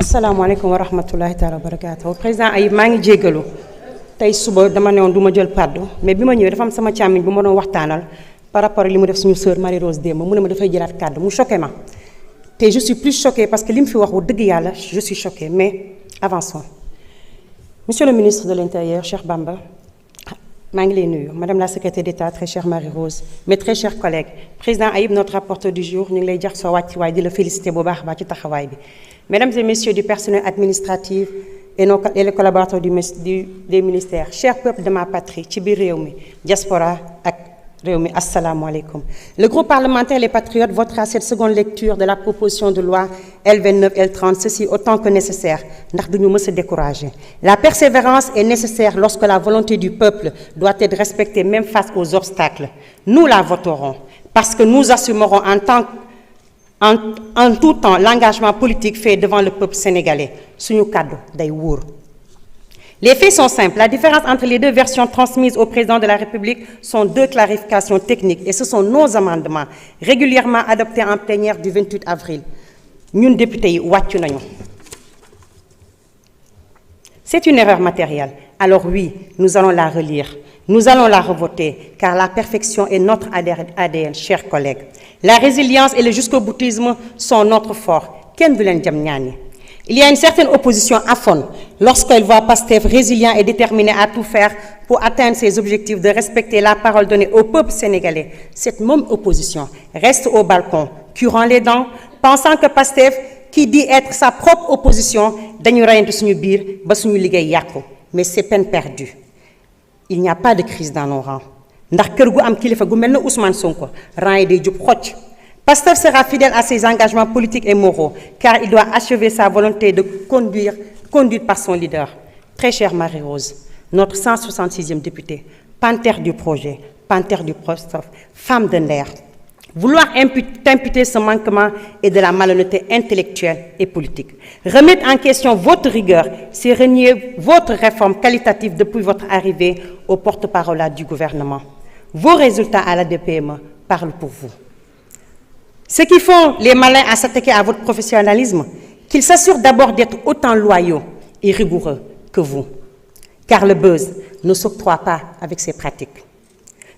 asalaamaaleykum wa rahmatulahi taala wa barakaatu président Ayib maa ngi jéggalu tey suba dama ne woon du ma jël kàddu mais bi ma ñëwee dafa am sama càmmiñ bu ma doon waxtaanal par rapport ak li mu def suñu sœur Marie Rose démb mu ne ma dafay jëlaat kàddu mu choqué ma te je suis plus choquée parce que li mu fi wax wu dëgg yàlla je suis choquée mais avançons. Monsieur le ministre de l'Intérieur Cheikh Bamba maa ngi lay nuyu madame la secrétaire d'État très chère Marie Rose mes très chers collègues président Ayib notre rapporteur du jour ñu ngi lay jox sa wàccuwaay di la féliciter bu baax a baax ci taxawaay bi. Mesdames et messieurs du personnel administratif et les collaborateurs des ministères, chers peuples de ma patrie, ci biir réew mi diaspora ak réew mi asalaamaaleykum. Le groupe parlementaire Les Patriotes votera cette seconde lecture de la proposition de loi L29 L30, ceci autant que nécessaire ndax duñu mës a décourager. La persévérance est nécessaire lorsque la volonté du peuple doit être respectée même face aux obstacles. Nous la voterons parce que nous assumerons en tout temps l'engagement politique fait devant le peuple sénégalais suñu kàddu day wóor. Les faits sont simples. La différence entre les deux versions transmises au président de la République sont deux clarifications techniques et ce sont nos amendements régulièrement adoptés en plénière du 28 avril. Ñun députés yi wàccu nañu. C'est une erreur matérielle. Alors oui, nous allons la relire. Nous allons la revoter car la perfection est notre ADN, chers collègues. La résilience et le jusqu'au-boutisme sont notre fort. Kenn du leen jam ñaani. Il y a une certaine opposition aphone lorsqu'elle voit Pastef résilient et déterminé à tout faire pour atteindre ses objectifs de respecter la parole donnée au peuple sénégalais. Cette même opposition reste au balcon, curant les dents, pensant que Pastef, qui dit être sa propre opposition, dañu reyante suñu biir ba suñu liggéey yàqu. Mais c'est peine perdue. Il n'y a pas de crise dans nos rangs. Ndax kër gu am kilifa gu mel ne Ousmane Sonko rang yi day jub xocc. Pastef sera fidèle à ses engagements politiques et moraux car il doit achever sa volonté de conduite par son leader. Très chère Marie Rose, notre 166e députée, panthère du projet, panthère du Pastef, femme de l'air. Vouloir imputer ce manquement est de la malhonnêteté intellectuelle et politique. Remettre en question votre rigueur, c'est renier votre réforme qualitative depuis votre arrivée au porte-parole du gouvernement. Vos résultats à la DPME parlent pour vous. Ce qui font les malins à s'attaquer à votre professionnalisme, qu'ils s'assurent d'abord d'être autant loyaux et rigoureux que vous. Car le buzz ne s'octroie pas avec ces pratiques.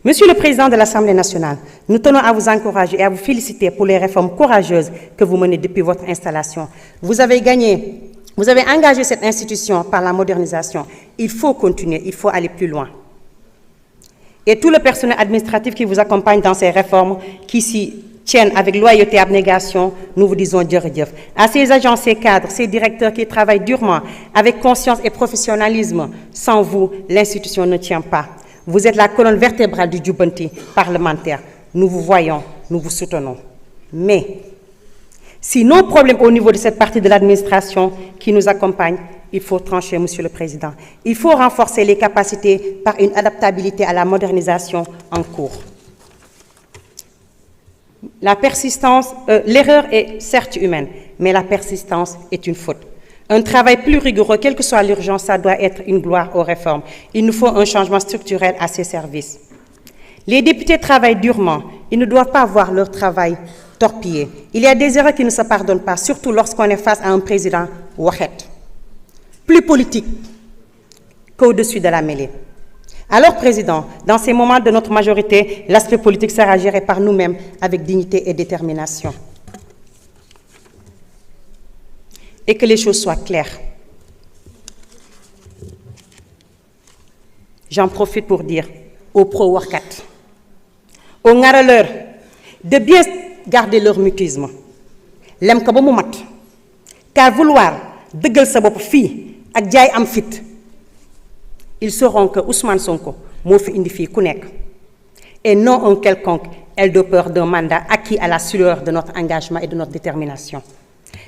Monsieur le Président de l'Assemblée nationale, nous tenons à vous encourager et à vous féliciter pour les réformes courageuses que vous menez depuis votre installation. Vous avez engagé cette institution par la modernisation. Il faut continuer, il faut aller plus loin. Et tout le personnel administratif qui vous accompagne dans ces réformes, qui s'y tiennent avec loyauté et abnégation, nous vous disons jërëjëf. À ces agents, ces cadres, ces directeurs qui travaillent durement, avec conscience et professionnalisme, sans vous, l'institution ne tient pas. Vous êtes la colonne vertébrale du jubbanti parlementaire. Nous vous voyons, nous vous soutenons. Mais, si nos problèmes au niveau de cette partie de l'administration qui nous accompagne, il faut trancher, Monsieur le Président. Il faut renforcer les capacités par une adaptabilité à la modernisation en cours. La persistance, l'erreur est certes humaine, mais la persistance est une faute. Un travail plus rigoureux, quelle que soit l'urgence, ça doit être une gloire aux réformes. Il nous faut un changement structurel à ces services. Les députés travaillent durement. Ils ne doivent pas voir leur travail torpillé. Il y a des erreurs qui ne se pardonnent pas, surtout lorsqu'on est face à un président waxet, plus politique qu'au-dessus de la mêlée. Alors, Président, dans ces moments de notre majorité, l'aspect politique sera géré par nous-mêmes avec dignité et détermination. Et que les choses soient claires. J'en profite pour dire aux pro-workat, aux ngaraleurs, de bien garder leur mutisme. Lem ko ba mu mat. Car vouloir dëggal sa bopp fii ak jaay am fit, ils sauront que Ousmane Sonko moo fi indi fii ku nekk. Et non un quelconque aide-peur d'un mandat acquis à la sueur de notre engagement et de notre détermination.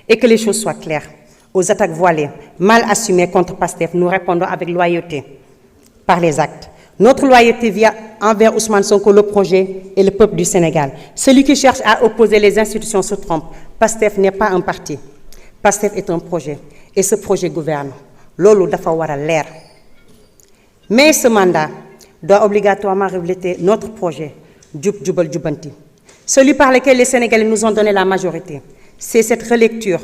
Et que les choses soient claires. Aux attaques voilées, mal assumées contre Pastef, nous répondons avec loyauté par les actes. Notre loyauté vient envers Ousmane Sonko, le projet et le peuple du Sénégal. Celui qui cherche à opposer les institutions se trompe. Pastef n'est pas un parti. Pastef est un projet. Et ce projet gouverne. Loolu dafa war a leer. Mais ce mandat doit obligatoirement refléter notre projet, Jub Jubal Jubanti. Celui par lequel les Sénégalais nous ont donné la majorité. C'est cette relecture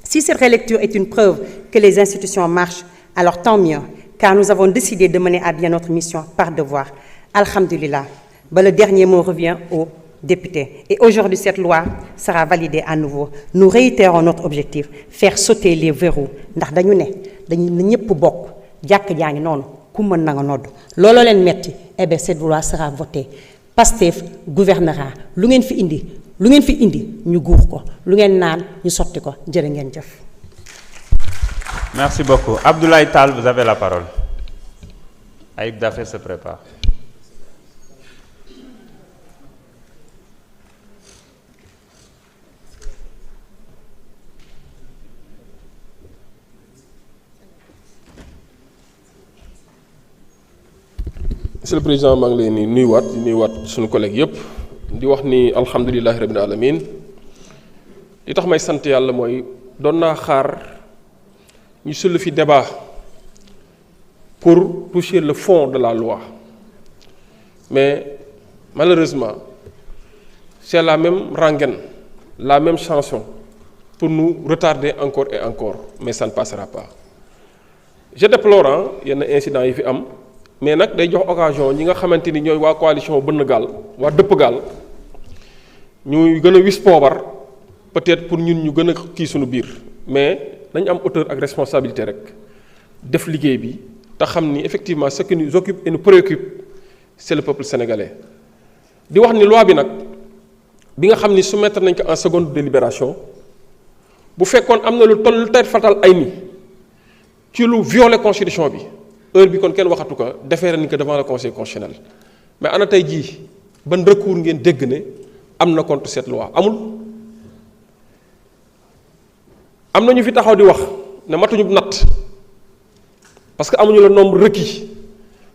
Si cette relecture est une preuve que les institutions marchent, alors tant mieux, car nous avons décidé de mener à bien notre mission par devoir. Alhamdulillah, le dernier mot revient aux députés. Et aujourd'hui, cette loi sera validée à nouveau. Nous réitérons notre objectif, faire sauter les verrous. Ndax dañu ne dañu ñëpp bokk jàkk jaa ngi noonu ku mën na nga nodd looloo leen metti eh bien cette loi sera votée. Pastef gouvernera lu ngeen fi indi ñu guux ko lu ngeen naan ñu sotti ko jërë ngeen jëf. Merci beaucoup. Abdoulaye Tall, vous avez la parole. Aïb Dafé se prépare. Monsieur le Président, maa ngi leen di nuyuwaat suñu collègue yëpp di wax ni alhamdulilahi rabbil alamin li tax may sant yàlla mooy doon naa xaar ñu sulli fi débat pour toucher le fond de la loi mais malheureusement c'est la même rengaine, la même chanson pour nous retarder encore et encore, mais ça ne passera pas. Je déplore yenn incident yi fi am mais nag day jox occasion ñi nga xamante ni ñooy waa coalition bënn gaal waa dëpp gaal ñuy gën a wis poobar peut-être pour ñun ñu gën a kii suñu biir mais dañ am hauteur ak responsabilité rek def liggéey bi te xam ni effectivement ce qui nous occupe et nous préoccupe c'est le peuple sénégalais. di wax ni loi bi nag bi nga xam ni soumettre nañ ko en seconde délibération bu fekkoon am na lu toll lu tey fatal ay ni ci lu violer constitution bi heure bi kon kenn waxatu ko defeere nañ ko devant le conseil constitutionnel mais ana tey jii ban recours ngeen dégg ne am na contre cette loi amul. am na ñu fi taxaw di wax ne matuñu natt parce que amuñu le nombre requis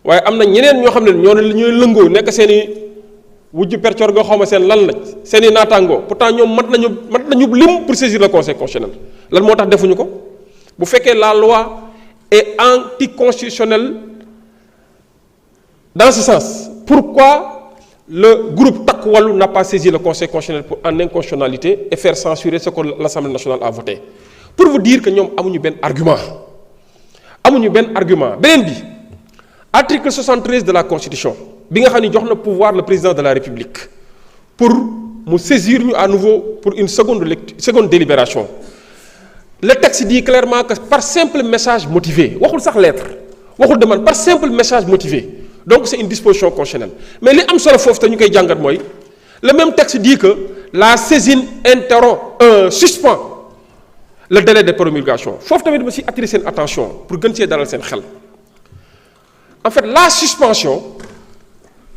waaye am na ñeneen ñoo xam ne ñooy lëngoo nekk seen i wujju percor nga xawma seen lan la seen i naataangoo pourtant ñoom mat nañu lim pour saisir le conseil constitutionnel lan moo tax defuñu ko bu fekkee la loi est anticonstitutionnelle dans ce sens pourquoi le groupe Takku Wallu n'a pas saisi le conseil constitutionnel pour en inconstitutionnalité et faire censurer ce que l'Assemblée nationale a voté pour vous dire que ñoom amuñu benn argument beneen bi article 73 de la constitution bi nga xam ni jox na pouvoir le président de la république pour mu saisir ñu à nouveau pour une seconde délibération. Le texte dit clairement que par simple message motivé waxul sax lettre waxul demande par simple message motivé donc c'est une disposition constitutionnelle mais li am solo foofu te ñu koy jàngat mooy le même texte dit que la saisine suspend le délai de promulgation foofu tamit ma si attirer seen attention pour gën see dalal seen xel en fait la suspension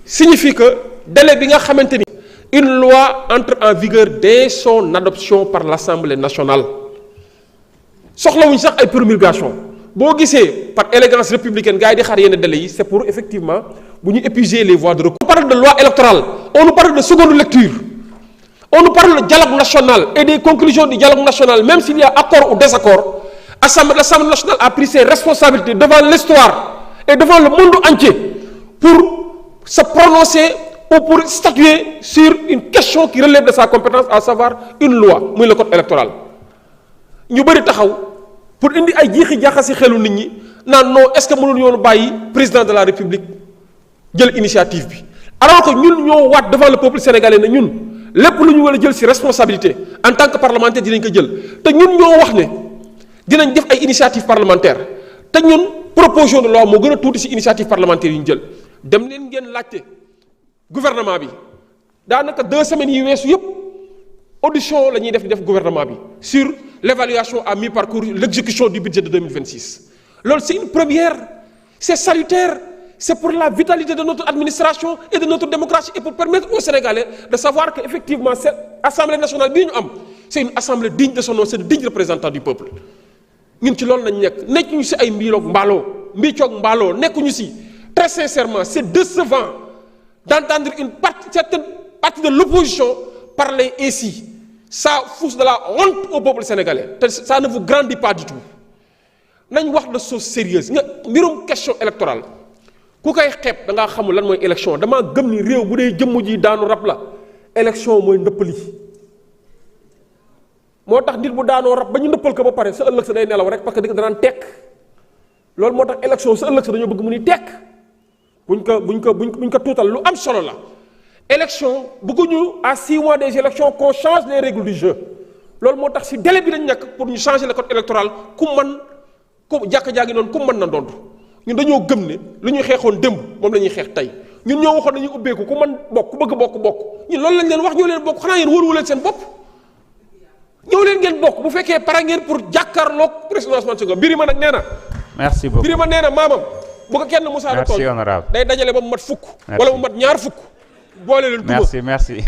signifie que délai bi nga xamante ni une loi entre en vigueur dès son adoption par l'Assemblée nationale soxlawuñ sax ay promulgation boo gisee par élégance républicaine gars yi di xaar yenn délai yi c'est pour effectivement bu ñu épuiser les voies de recours. On parle de loi électorale on nous parle de seconde lecture on nous parle de dialogue national et des conclusions du dialogue national même s'il y a accord ou désaccord l'Assemblée nationale a pris ses responsabilités devant l'histoire et devant le monde entier pour se prononcer ou pour statuer sur une question qui relève de sa compétence à savoir une loi muy le code électoral. ñu bëri taxaw pour indi ay jiixi jaaxasi xelu nit ñi naan non est-ce que mënul yoonu bàyyi président de la république jël initiative bi alors que ñun ñoo waat devant le peuple sénégalais ne ñun lépp lu ñu war a jël ci responsabilité en tant que parlementaire dinañ ko jël te ñun ñoo wax ne dinañ def ay initiative parlementaire te ñun proposition de loi moo gën a tuuti ci initiative parlementaire yi ñu jël dem leen ngeen laajte gouvernement bi daanaka 2 semaines yi weesu yépp audition la ñuy def gouvernement bi sur l'évaluation à mi-parcours l'exécution du budget de 2026 loolu c'est une première c'est salutaire c'est pour la vitalité de notre administration et de notre démocratie et pour permettre aux Sénégalais de savoir que effectivement cette assemblée nationale bii ñu am c'est une assemblée digne de son nom c'est de digne représentant du peuple ñun ci loolu lañ nekkuñu ci ay mbiicoog mbaaloo nekkuñu ci très sincèrement c'est décevant d'entendre certaine partie de l'opposition parler ainsi. Ça fout de la honte au peuple sénégalais te ça ne vous grandit pas du tout nañ wax de choses sérieuses nga mbirum question électorale ku koy xeeb da ngaa xamul lan mooy élection damaa gëm ni réew bu dee jëmm ji daanu rab la élection mooy ndëppali moo tax nit bu daanoo rab ba ñu nëppal ko ba pare sa ëllëg sa day nelaw rek parce que di danaan tekk loolu moo tax élection sa ëllëg sa dañoo bëgg mu ni tekk buñ ko tuutal lu am solo la. élection bëgguñu à 6 mois des élections qu'on change les règles du jeu loolu moo tax si délai bi lañ nekk pour ñu changer le code électoral ku jàkk-jàkki noonu ku mën na ndond ñun dañoo gëm ne lu ñuy xeexoon démb moom la ñuy xeex tey ñun ñoo waxoon nañu ubbeeku ku mën bokk ku bëgg bokk ñun loolu lañ leen wax ñoo leen bokk xanaa yéen wóoruwu leen seen bopp ñëw leen ngeen bokk bu fekkee pare ngeen pour jàkkaarloog président Ousmane Sonko Birima nag nee na. merci beaucoup Birima nee na maamam bu ko kenn musaana tooñ day dajale ba mu mat fukk. wala mu mat ñaar fukk. boole leen duma merci